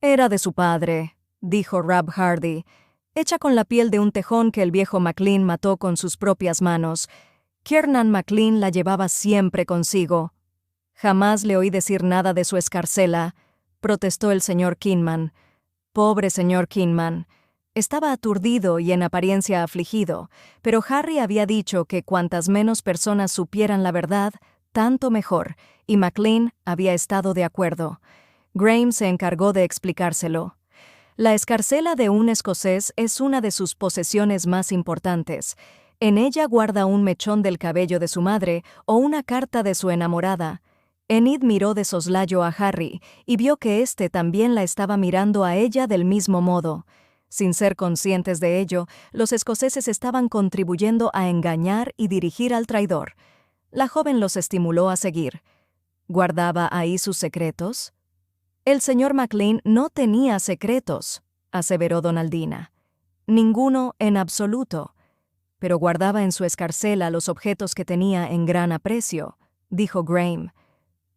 Era de su padre, dijo Rab Hardy, hecha con la piel de un tejón que el viejo McLean mató con sus propias manos. Kiernan McLean la llevaba siempre consigo. Jamás le oí decir nada de su escarcela, protestó el señor Kinman. Pobre señor Kinman. Estaba aturdido y en apariencia afligido, pero Harry había dicho que cuantas menos personas supieran la verdad, tanto mejor, y McLean había estado de acuerdo. Graham se encargó de explicárselo. La escarcela de un escocés es una de sus posesiones más importantes. En ella guarda un mechón del cabello de su madre o una carta de su enamorada. Enid miró de soslayo a Harry y vio que éste también la estaba mirando a ella del mismo modo. Sin ser conscientes de ello, los escoceses estaban contribuyendo a engañar y dirigir al traidor. La joven los estimuló a seguir. ¿Guardaba ahí sus secretos? El señor McLean no tenía secretos, aseveró Donaldina. Ninguno en absoluto. Pero guardaba en su escarcela los objetos que tenía en gran aprecio, dijo Graham.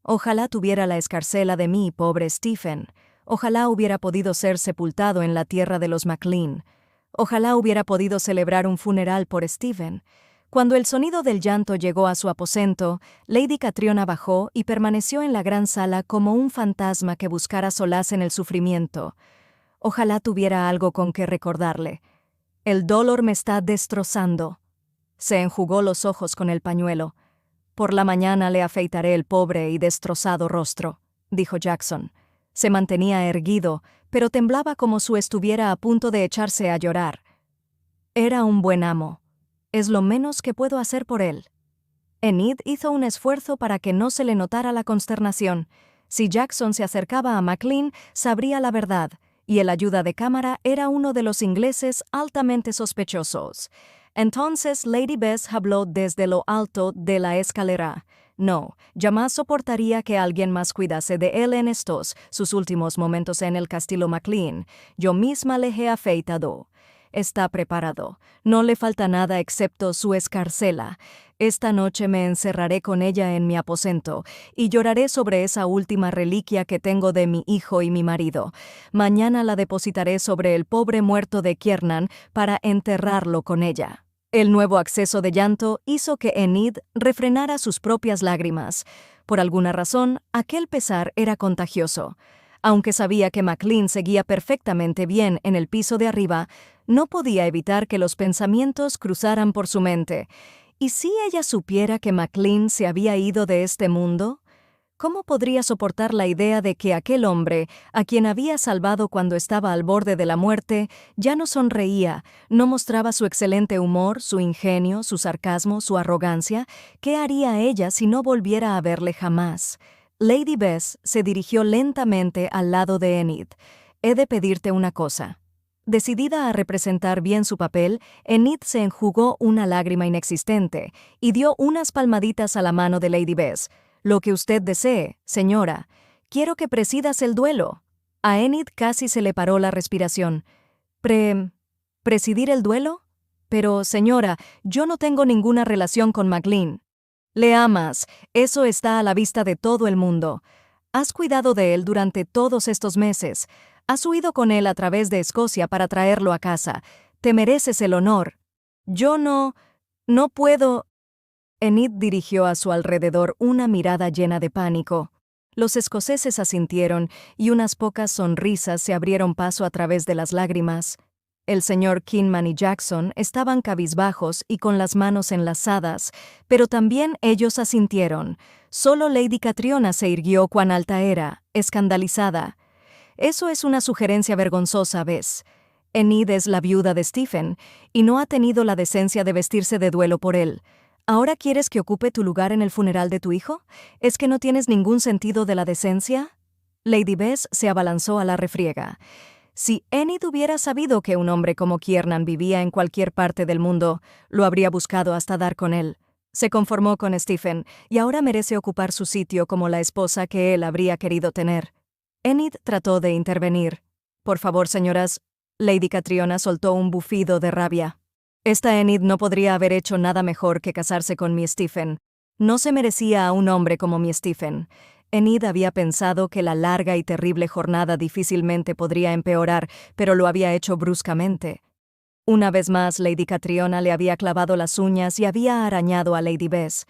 Ojalá tuviera la escarcela de mí, pobre Stephen. Ojalá hubiera podido ser sepultado en la tierra de los McLean. Ojalá hubiera podido celebrar un funeral por Stephen. Cuando el sonido del llanto llegó a su aposento, Lady Catriona bajó y permaneció en la gran sala como un fantasma que buscara solaz en el sufrimiento. Ojalá tuviera algo con que recordarle. El dolor me está destrozando. Se enjugó los ojos con el pañuelo. Por la mañana le afeitaré el pobre y destrozado rostro, dijo Jackson. Se mantenía erguido, pero temblaba como si estuviera a punto de echarse a llorar. Era un buen amo. Es lo menos que puedo hacer por él. Enid hizo un esfuerzo para que no se le notara la consternación. Si Jackson se acercaba a McLean, sabría la verdad, y el ayuda de cámara era uno de los ingleses altamente sospechosos. Entonces Lady Bess habló desde lo alto de la escalera. No, jamás soportaría que alguien más cuidase de él en estos, sus últimos momentos en el castillo McLean. Yo misma le he afeitado. Está preparado. No le falta nada excepto su escarcela. Esta noche me encerraré con ella en mi aposento y lloraré sobre esa última reliquia que tengo de mi hijo y mi marido. Mañana la depositaré sobre el pobre muerto de Kiernan para enterrarlo con ella. El nuevo acceso de llanto hizo que Enid refrenara sus propias lágrimas. Por alguna razón, aquel pesar era contagioso. Aunque sabía que McLean seguía perfectamente bien en el piso de arriba, no podía evitar que los pensamientos cruzaran por su mente. ¿Y si ella supiera que McLean se había ido de este mundo? ¿Cómo podría soportar la idea de que aquel hombre, a quien había salvado cuando estaba al borde de la muerte, ya no sonreía, no mostraba su excelente humor, su ingenio, su sarcasmo, su arrogancia? ¿Qué haría ella si no volviera a verle jamás? Lady Bess se dirigió lentamente al lado de Enid. «He de pedirte una cosa». Decidida a representar bien su papel, Enid se enjugó una lágrima inexistente y dio unas palmaditas a la mano de Lady Bess. «Lo que usted desee, señora. Quiero que presidas el duelo». A Enid casi se le paró la respiración. ¿Presidir el duelo? Pero, señora, yo no tengo ninguna relación con McLean. Le amas, eso está a la vista de todo el mundo. Has cuidado de él durante todos estos meses. Has huido con él a través de Escocia para traerlo a casa. Te mereces el honor. Yo no puedo. Enid dirigió a su alrededor una mirada llena de pánico. Los escoceses asintieron y unas pocas sonrisas se abrieron paso a través de las lágrimas. El señor Kinman y Jackson estaban cabizbajos y con las manos enlazadas, pero también ellos asintieron. Solo Lady Catriona se irguió cuán alta era, escandalizada. «Eso es una sugerencia vergonzosa, ¿ves? Enid es la viuda de Stephen y no ha tenido la decencia de vestirse de duelo por él. ¿Ahora quieres que ocupe tu lugar en el funeral de tu hijo? ¿Es que no tienes ningún sentido de la decencia?» Lady Bess se abalanzó a la refriega. Si Enid hubiera sabido que un hombre como Kiernan vivía en cualquier parte del mundo, lo habría buscado hasta dar con él. Se conformó con Stephen y ahora merece ocupar su sitio como la esposa que él habría querido tener. Enid trató de intervenir. «Por favor, señoras». Lady Catriona soltó un bufido de rabia. «Esta Enid no podría haber hecho nada mejor que casarse con mi Stephen. No se merecía a un hombre como mi Stephen. Enid había pensado que la larga y terrible jornada difícilmente podría empeorar, pero lo había hecho bruscamente. Una vez más, Lady Catriona le había clavado las uñas y había arañado a Lady Bess.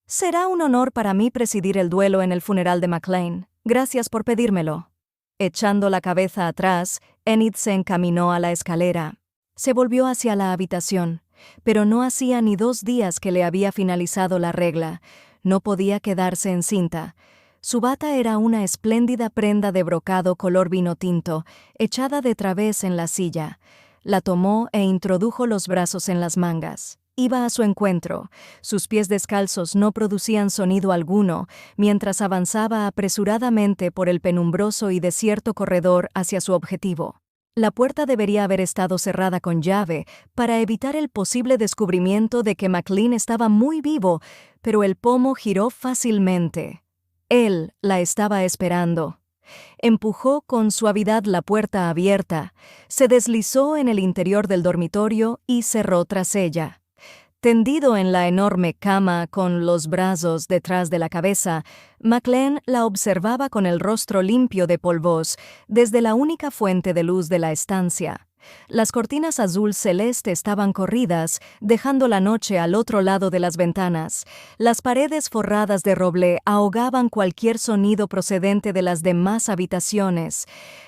«Será un honor para mí presidir el duelo en el funeral de Maclean. Gracias por pedírmelo». Echando la cabeza atrás, Enid se encaminó a la escalera. Se volvió hacia la habitación, pero no hacía ni 2 días que le había finalizado la regla. No podía quedarse encinta. Su bata era una espléndida prenda de brocado color vino tinto, echada de través en la silla. La tomó e introdujo los brazos en las mangas. Iba a su encuentro. Sus pies descalzos no producían sonido alguno, mientras avanzaba apresuradamente por el penumbroso y desierto corredor hacia su objetivo. La puerta debería haber estado cerrada con llave para evitar el posible descubrimiento de que Maclean estaba muy vivo, pero el pomo giró fácilmente. Él la estaba esperando. Empujó con suavidad la puerta abierta, se deslizó en el interior del dormitorio y cerró tras ella. Tendido en la enorme cama con los brazos detrás de la cabeza, Maclean la observaba con el rostro limpio de polvos desde la única fuente de luz de la estancia. Las cortinas azul celeste estaban corridas, dejando la noche al otro lado de las ventanas. Las paredes forradas de roble ahogaban cualquier sonido procedente de las demás habitaciones.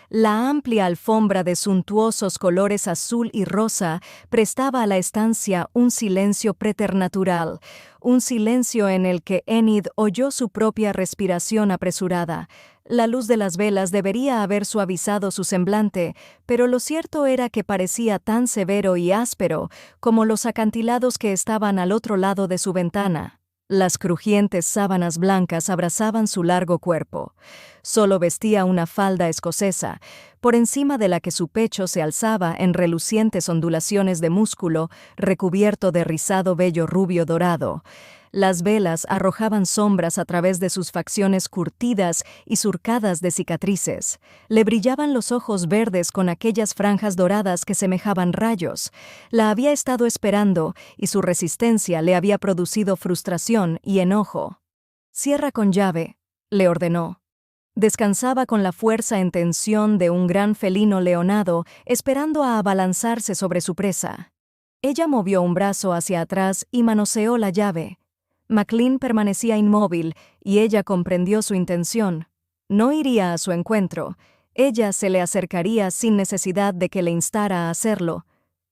La amplia alfombra de suntuosos colores azul y rosa prestaba a la estancia un silencio preternatural, un silencio en el que Enid oyó su propia respiración apresurada. La luz de las velas debería haber suavizado su semblante, pero lo cierto era que parecía tan severo y áspero como los acantilados que estaban al otro lado de su ventana. Las crujientes sábanas blancas abrazaban su largo cuerpo. Solo vestía una falda escocesa, por encima de la que su pecho se alzaba en relucientes ondulaciones de músculo recubierto de rizado vello rubio dorado. Las velas arrojaban sombras a través de sus facciones curtidas y surcadas de cicatrices. Le brillaban los ojos verdes con aquellas franjas doradas que semejaban rayos. La había estado esperando y su resistencia le había producido frustración y enojo. «Cierra con llave», le ordenó. Descansaba con la fuerza en tensión de un gran felino leonado, esperando a abalanzarse sobre su presa. Ella movió un brazo hacia atrás y manoseó la llave. Maclean permanecía inmóvil y ella comprendió su intención. No iría a su encuentro. Ella se le acercaría sin necesidad de que le instara a hacerlo.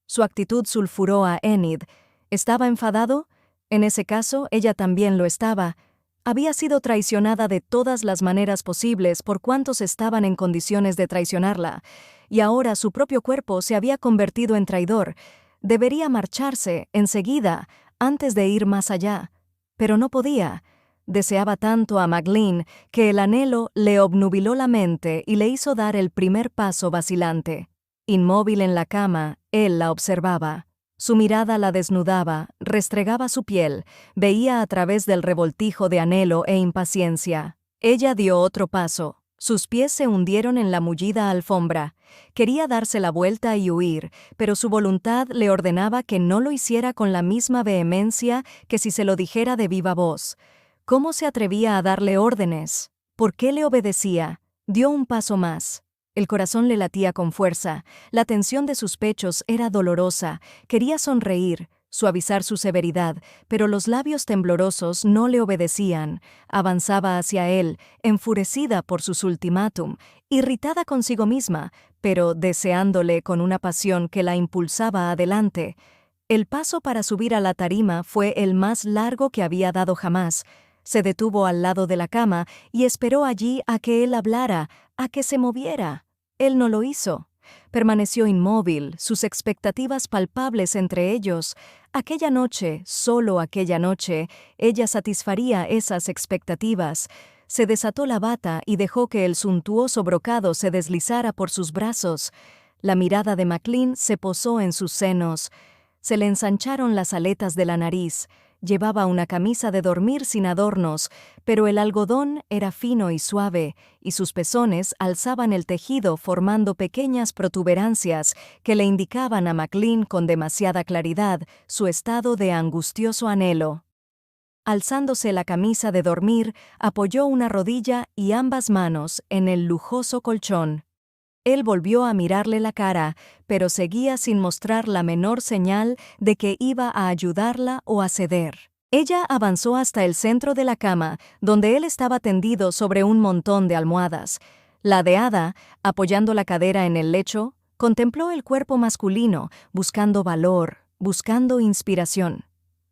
Su actitud sulfuró a Enid. ¿Estaba enfadado? En ese caso, ella también lo estaba. Había sido traicionada de todas las maneras posibles por cuantos estaban en condiciones de traicionarla, y ahora su propio cuerpo se había convertido en traidor. Debería marcharse, enseguida, antes de ir más allá. Pero no podía. Deseaba tanto a Maclean que el anhelo le obnubiló la mente y le hizo dar el primer paso vacilante. Inmóvil en la cama, él la observaba. Su mirada la desnudaba, restregaba su piel, veía a través del revoltijo de anhelo e impaciencia. Ella dio otro paso. Sus pies se hundieron en la mullida alfombra. Quería darse la vuelta y huir, pero su voluntad le ordenaba que no lo hiciera con la misma vehemencia que si se lo dijera de viva voz. ¿Cómo se atrevía a darle órdenes? ¿Por qué le obedecía? Dio un paso más. El corazón le latía con fuerza, la tensión de sus pechos era dolorosa, quería sonreír, suavizar su severidad, pero los labios temblorosos no le obedecían. Avanzaba hacia él, enfurecida por sus ultimátum, irritada consigo misma, pero deseándole con una pasión que la impulsaba adelante. El paso para subir a la tarima fue el más largo que había dado jamás. Se detuvo al lado de la cama y esperó allí a que él hablara, a que se moviera. Él no lo hizo. Permaneció inmóvil, sus expectativas palpables entre ellos. Aquella noche, solo aquella noche, ella satisfaría esas expectativas. Se desató la bata y dejó que el suntuoso brocado se deslizara por sus brazos. La mirada de Maclean se posó en sus senos. Se le ensancharon las aletas de la nariz. Llevaba una camisa de dormir sin adornos, pero el algodón era fino y suave, y sus pezones alzaban el tejido formando pequeñas protuberancias que le indicaban a Maclean con demasiada claridad su estado de angustioso anhelo. Alzándose la camisa de dormir, apoyó una rodilla y ambas manos en el lujoso colchón. Él volvió a mirarle la cara, pero seguía sin mostrar la menor señal de que iba a ayudarla o a ceder. Ella avanzó hasta el centro de la cama, donde él estaba tendido sobre un montón de almohadas. Ladeada, apoyando la cadera en el lecho, contempló el cuerpo masculino, buscando valor, buscando inspiración.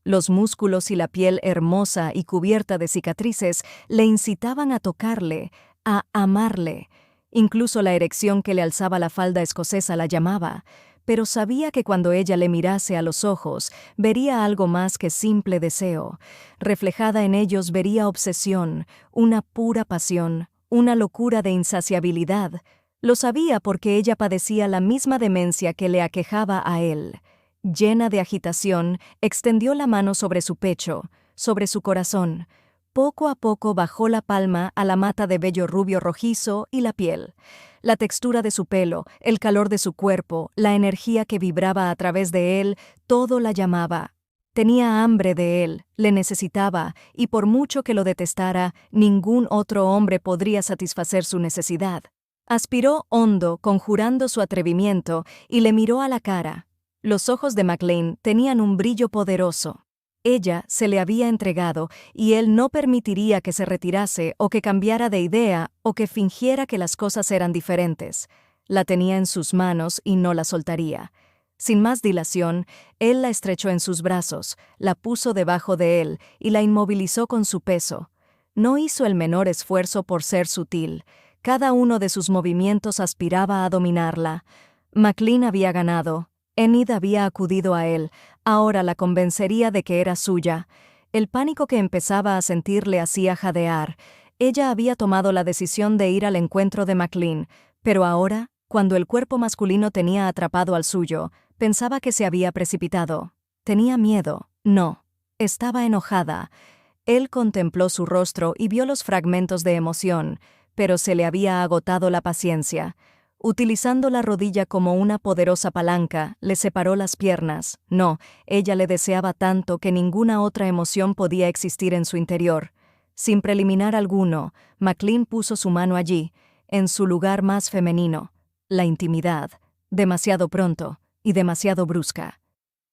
Los músculos y la piel hermosa y cubierta de cicatrices le incitaban a tocarle, a amarle. Incluso la erección que le alzaba la falda escocesa la llamaba, pero sabía que cuando ella le mirase a los ojos, vería algo más que simple deseo. Reflejada en ellos vería obsesión, una pura pasión, una locura de insaciabilidad. Lo sabía porque ella padecía la misma demencia que le aquejaba a él. Llena de agitación, extendió la mano sobre su pecho, sobre su corazón. Poco a poco bajó la palma a la mata de vello rubio rojizo y la piel. La textura de su pelo, el calor de su cuerpo, la energía que vibraba a través de él, todo la llamaba. Tenía hambre de él, le necesitaba, y por mucho que lo detestara, ningún otro hombre podría satisfacer su necesidad. Aspiró hondo, conjurando su atrevimiento, y le miró a la cara. Los ojos de McLean tenían un brillo poderoso. Ella se le había entregado y él no permitiría que se retirase o que cambiara de idea o que fingiera que las cosas eran diferentes. La tenía en sus manos y no la soltaría. Sin más dilación, él la estrechó en sus brazos, la puso debajo de él y la inmovilizó con su peso. No hizo el menor esfuerzo por ser sutil. Cada uno de sus movimientos aspiraba a dominarla. McLean había ganado. Enid había acudido a él. Ahora la convencería de que era suya. El pánico que empezaba a sentir le hacía jadear. Ella había tomado la decisión de ir al encuentro de McLean, pero ahora, cuando el cuerpo masculino tenía atrapado al suyo, pensaba que se había precipitado. Tenía miedo. No. Estaba enojada. Él contempló su rostro y vio los fragmentos de emoción, pero se le había agotado la paciencia. Utilizando la rodilla como una poderosa palanca, le separó las piernas. No, ella le deseaba tanto que ninguna otra emoción podía existir en su interior. Sin preliminar alguno, McLean puso su mano allí, en su lugar más femenino, la intimidad, demasiado pronto y demasiado brusca.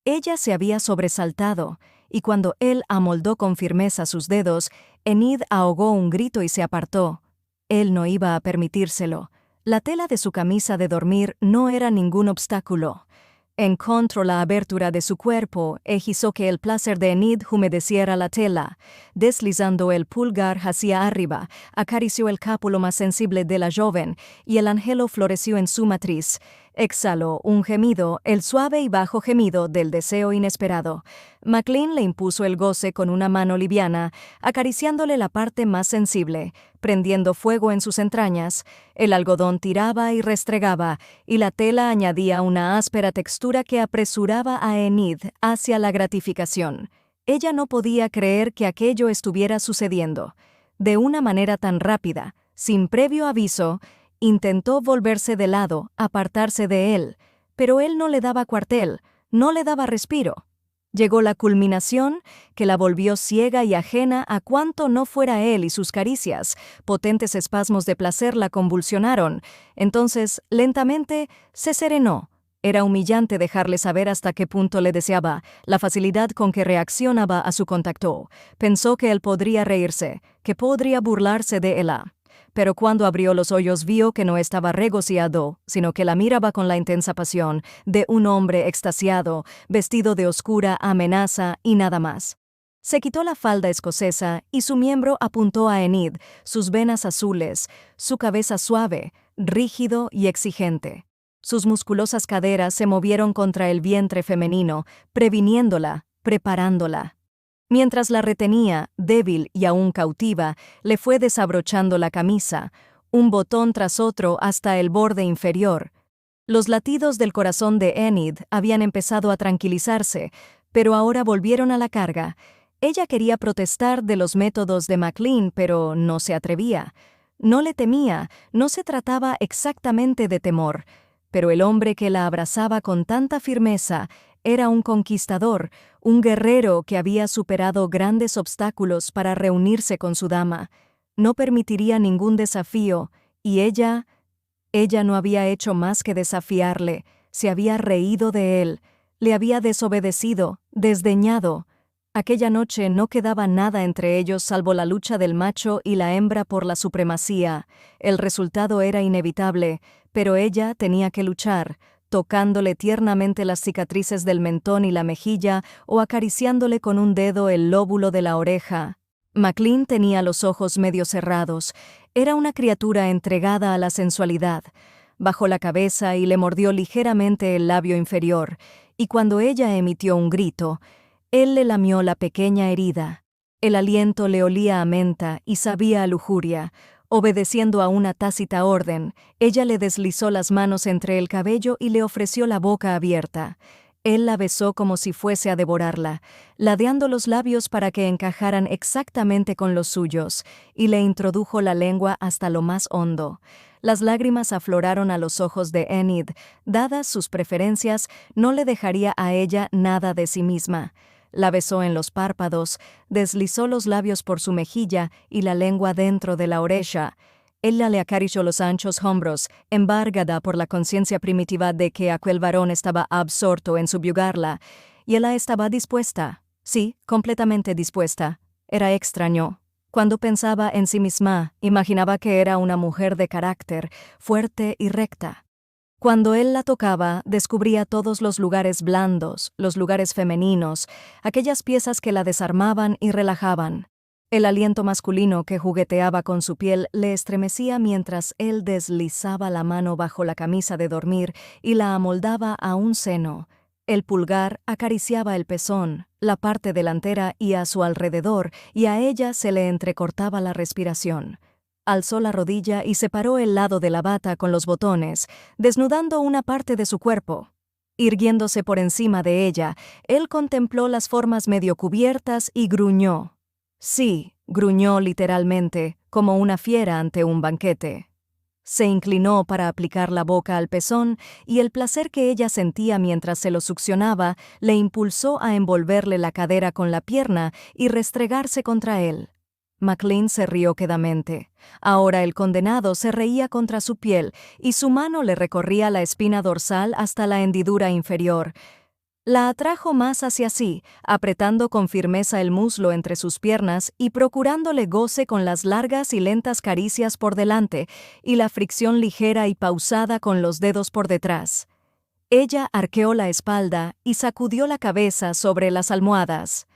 Ella se había sobresaltado, y cuando él amoldó con firmeza sus dedos, Enid ahogó un grito y se apartó. Él no iba a permitírselo. La tela de su camisa de dormir no era ningún obstáculo. Encontró la abertura de su cuerpo e hizo que el placer de Enid humedeciera la tela. Deslizando el pulgar hacia arriba, acarició el cápulo más sensible de la joven y el anhelo floreció en su matriz. Exhaló un gemido, el suave y bajo gemido del deseo inesperado. McLean le impuso el goce con una mano liviana, acariciándole la parte más sensible, prendiendo fuego en sus entrañas. El algodón tiraba y restregaba, y la tela añadía una áspera textura que apresuraba a Enid hacia la gratificación. Ella no podía creer que aquello estuviera sucediendo. De una manera tan rápida, sin previo aviso, intentó volverse de lado, apartarse de él, pero él no le daba cuartel, no le daba respiro. Llegó la culminación que la volvió ciega y ajena a cuanto no fuera él y sus caricias. Potentes espasmos de placer la convulsionaron. Entonces, lentamente, se serenó. Era humillante dejarle saber hasta qué punto le deseaba, la facilidad con que reaccionaba a su contacto. Pensó que él podría reírse, que podría burlarse de ella. Pero cuando abrió los ojos vio que no estaba regocijado, sino que la miraba con la intensa pasión de un hombre extasiado, vestido de oscura amenaza y nada más. Se quitó la falda escocesa y su miembro apuntó a Enid, sus venas azules, su cabeza suave, rígido y exigente. Sus musculosas caderas se movieron contra el vientre femenino, previniéndola, preparándola. Mientras la retenía, débil y aún cautiva, le fue desabrochando la camisa, un botón tras otro hasta el borde inferior. Los latidos del corazón de Enid habían empezado a tranquilizarse, pero ahora volvieron a la carga. Ella quería protestar de los métodos de McLean, pero no se atrevía. No le temía, no se trataba exactamente de temor, pero el hombre que la abrazaba con tanta firmeza era un conquistador, un guerrero que había superado grandes obstáculos para reunirse con su dama. No permitiría ningún desafío, y ella no había hecho más que desafiarle, se había reído de él, le había desobedecido, desdeñado. Aquella noche no quedaba nada entre ellos salvo la lucha del macho y la hembra por la supremacía. El resultado era inevitable, pero ella tenía que luchar, tocándole tiernamente las cicatrices del mentón y la mejilla o acariciándole con un dedo el lóbulo de la oreja. McLean tenía los ojos medio cerrados. Era una criatura entregada a la sensualidad. Bajó la cabeza y le mordió ligeramente el labio inferior, y cuando ella emitió un grito, él le lamió la pequeña herida. El aliento le olía a menta y sabía a lujuria. Obedeciendo a una tácita orden, ella le deslizó las manos entre el cabello y le ofreció la boca abierta. Él la besó como si fuese a devorarla, ladeando los labios para que encajaran exactamente con los suyos, y le introdujo la lengua hasta lo más hondo. Las lágrimas afloraron a los ojos de Enid. Dadas sus preferencias, no le dejaría a ella nada de sí misma. La besó en los párpados, deslizó los labios por su mejilla y la lengua dentro de la oreja. Ella le acarició los anchos hombros, embargada por la conciencia primitiva de que aquel varón estaba absorto en subyugarla, y ella estaba dispuesta. Sí, completamente dispuesta. Era extraño. Cuando pensaba en sí misma, imaginaba que era una mujer de carácter, fuerte y recta. Cuando él la tocaba, descubría todos los lugares blandos, los lugares femeninos, aquellas piezas que la desarmaban y relajaban. El aliento masculino que jugueteaba con su piel le estremecía mientras él deslizaba la mano bajo la camisa de dormir y la amoldaba a un seno. El pulgar acariciaba el pezón, la parte delantera y a su alrededor, y a ella se le entrecortaba la respiración. Alzó la rodilla y separó el lado de la bata con los botones, desnudando una parte de su cuerpo. Irguiéndose por encima de ella, él contempló las formas medio cubiertas y gruñó. Sí, gruñó literalmente, como una fiera ante un banquete. Se inclinó para aplicar la boca al pezón y el placer que ella sentía mientras se lo succionaba le impulsó a envolverle la cadera con la pierna y restregarse contra él. McLean se rió quedamente. Ahora el condenado se reía contra su piel y su mano le recorría la espina dorsal hasta la hendidura inferior. La atrajo más hacia sí, apretando con firmeza el muslo entre sus piernas y procurándole goce con las largas y lentas caricias por delante y la fricción ligera y pausada con los dedos por detrás. Ella arqueó la espalda y sacudió la cabeza sobre las almohadas.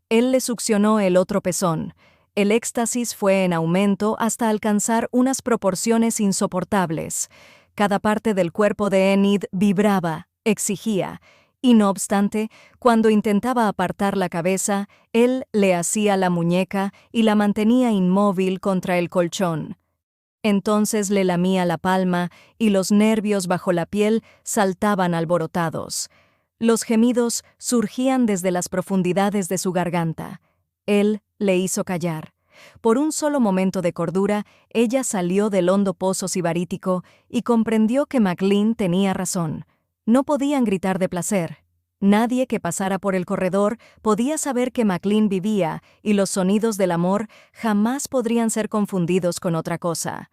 Él le succionó el otro pezón. El éxtasis fue en aumento hasta alcanzar unas proporciones insoportables. Cada parte del cuerpo de Enid vibraba, exigía, y no obstante, cuando intentaba apartar la cabeza, él le hacía la muñeca y la mantenía inmóvil contra el colchón. Entonces le lamía la palma y los nervios bajo la piel saltaban alborotados. Los gemidos surgían desde las profundidades de su garganta. Él le hizo callar. Por un solo momento de cordura, ella salió del hondo pozo sibarítico y comprendió que McLean tenía razón. No podían gritar de placer. Nadie que pasara por el corredor podía saber que McLean vivía y los sonidos del amor jamás podrían ser confundidos con otra cosa.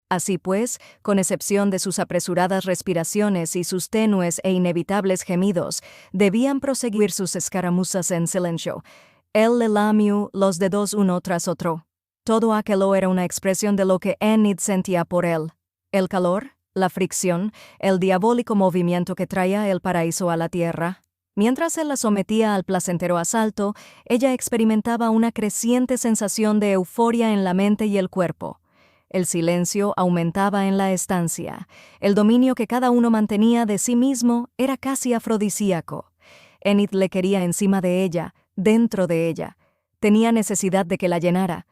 Así pues, con excepción de sus apresuradas respiraciones y sus tenues e inevitables gemidos, debían proseguir sus escaramuzas en silencio. Él le lamió los dedos uno tras otro. Todo aquello era una expresión de lo que Enid sentía por él. El calor, la fricción, el diabólico movimiento que traía el paraíso a la tierra. Mientras él la sometía al placentero asalto, ella experimentaba una creciente sensación de euforia en la mente y el cuerpo. El silencio aumentaba en la estancia. El dominio que cada uno mantenía de sí mismo era casi afrodisíaco. Enid le quería encima de ella, dentro de ella. Tenía necesidad de que la llenara.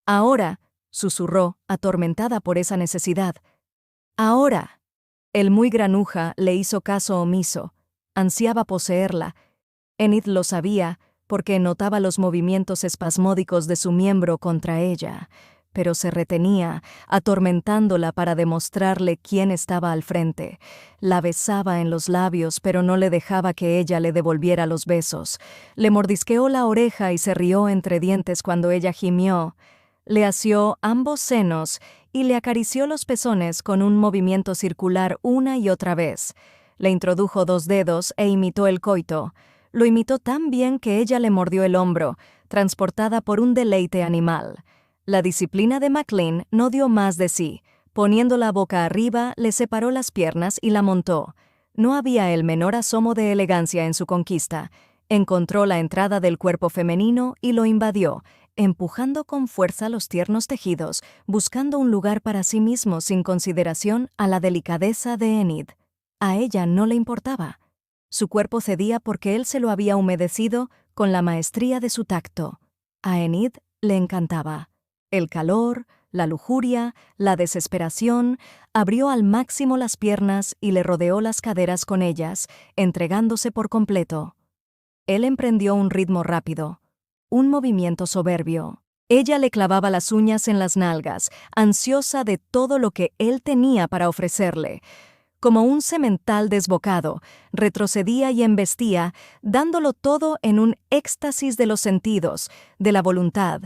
Ahora, susurró, atormentada por esa necesidad. Ahora. El muy granuja le hizo caso omiso. Ansiaba poseerla. Enid lo sabía porque notaba los movimientos espasmódicos de su miembro contra ella. pero se retenía, atormentándola para demostrarle quién estaba al frente. La besaba en los labios, pero no le dejaba que ella le devolviera los besos. Le mordisqueó la oreja y se rió entre dientes cuando ella gimió. Le asió ambos senos y le acarició los pezones con un movimiento circular una y otra vez. Le introdujo 2 dedos e imitó el coito. Lo imitó tan bien que ella le mordió el hombro, transportada por un deleite animal. La disciplina de McLean no dio más de sí. Poniendo la boca arriba, le separó las piernas y la montó. No había el menor asomo de elegancia en su conquista. Encontró la entrada del cuerpo femenino y lo invadió, empujando con fuerza los tiernos tejidos, buscando un lugar para sí mismo sin consideración a la delicadeza de Enid. A ella no le importaba. Su cuerpo cedía porque él se lo había humedecido con la maestría de su tacto. A Enid le encantaba. El calor, la lujuria, la desesperación, abrió al máximo las piernas y le rodeó las caderas con ellas, entregándose por completo. Él emprendió un ritmo rápido, un movimiento soberbio. Ella le clavaba las uñas en las nalgas, ansiosa de todo lo que él tenía para ofrecerle. Como un semental desbocado, retrocedía y embestía, dándolo todo en un éxtasis de los sentidos, de la voluntad.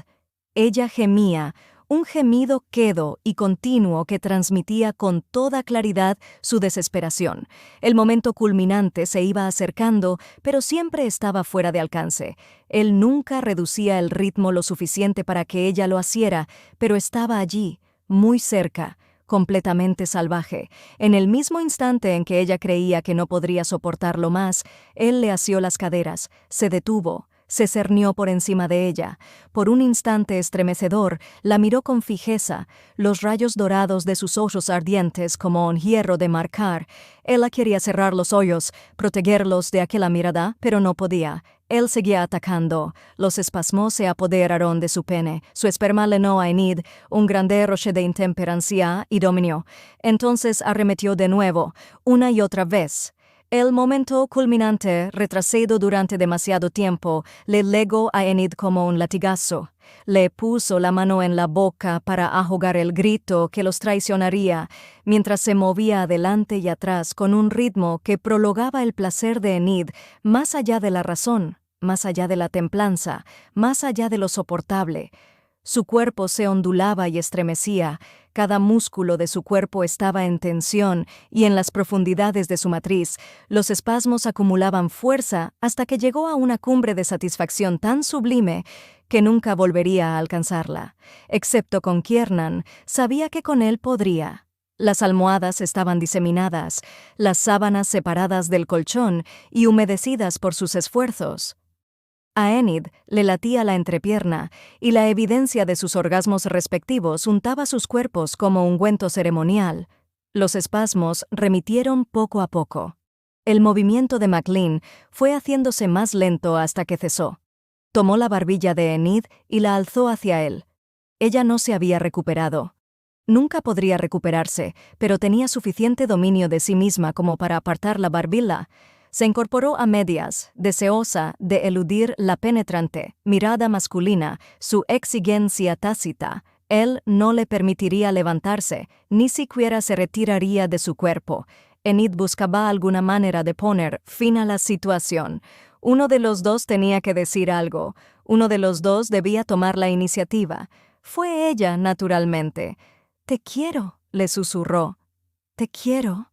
Ella gemía, un gemido quedo y continuo que transmitía con toda claridad su desesperación. El momento culminante se iba acercando, pero siempre estaba fuera de alcance. Él nunca reducía el ritmo lo suficiente para que ella lo asiera, pero estaba allí, muy cerca, completamente salvaje. En el mismo instante en que ella creía que no podría soportarlo más, él le asió las caderas, se detuvo, se cernió por encima de ella. Por un instante estremecedor, la miró con fijeza, los rayos dorados de sus ojos ardientes como un hierro de marcar. Ella quería cerrar los hoyos, protegerlos de aquella mirada, pero no podía. Él seguía atacando. Los espasmos se apoderaron de su pene. Su esperma llenó a Enid, un grande roche de intemperancia y dominio. Entonces arremetió de nuevo, una y otra vez. El momento culminante, retrasado durante demasiado tiempo, le legó a Enid como un latigazo. Le puso la mano en la boca para ahogar el grito que los traicionaría, mientras se movía adelante y atrás con un ritmo que prolongaba el placer de Enid más allá de la razón, más allá de la templanza, más allá de lo soportable. Su cuerpo se ondulaba y estremecía, cada músculo de su cuerpo estaba en tensión y en las profundidades de su matriz, los espasmos acumulaban fuerza hasta que llegó a una cumbre de satisfacción tan sublime que nunca volvería a alcanzarla. Excepto con Kiernan, sabía que con él podría. Las almohadas estaban diseminadas, las sábanas separadas del colchón y humedecidas por sus esfuerzos. A Enid le latía la entrepierna y la evidencia de sus orgasmos respectivos untaba sus cuerpos como ungüento ceremonial. Los espasmos remitieron poco a poco. El movimiento de McLean fue haciéndose más lento hasta que cesó. Tomó la barbilla de Enid y la alzó hacia él. Ella no se había recuperado. Nunca podría recuperarse, pero tenía suficiente dominio de sí misma como para apartar la barbilla. Se incorporó a medias, deseosa de eludir la penetrante mirada masculina, su exigencia tácita. Él no le permitiría levantarse, ni siquiera se retiraría de su cuerpo. Enid buscaba alguna manera de poner fin a la situación. Uno de los dos tenía que decir algo. Uno de los dos debía tomar la iniciativa. Fue ella, naturalmente. «Te quiero», le susurró. «Te quiero».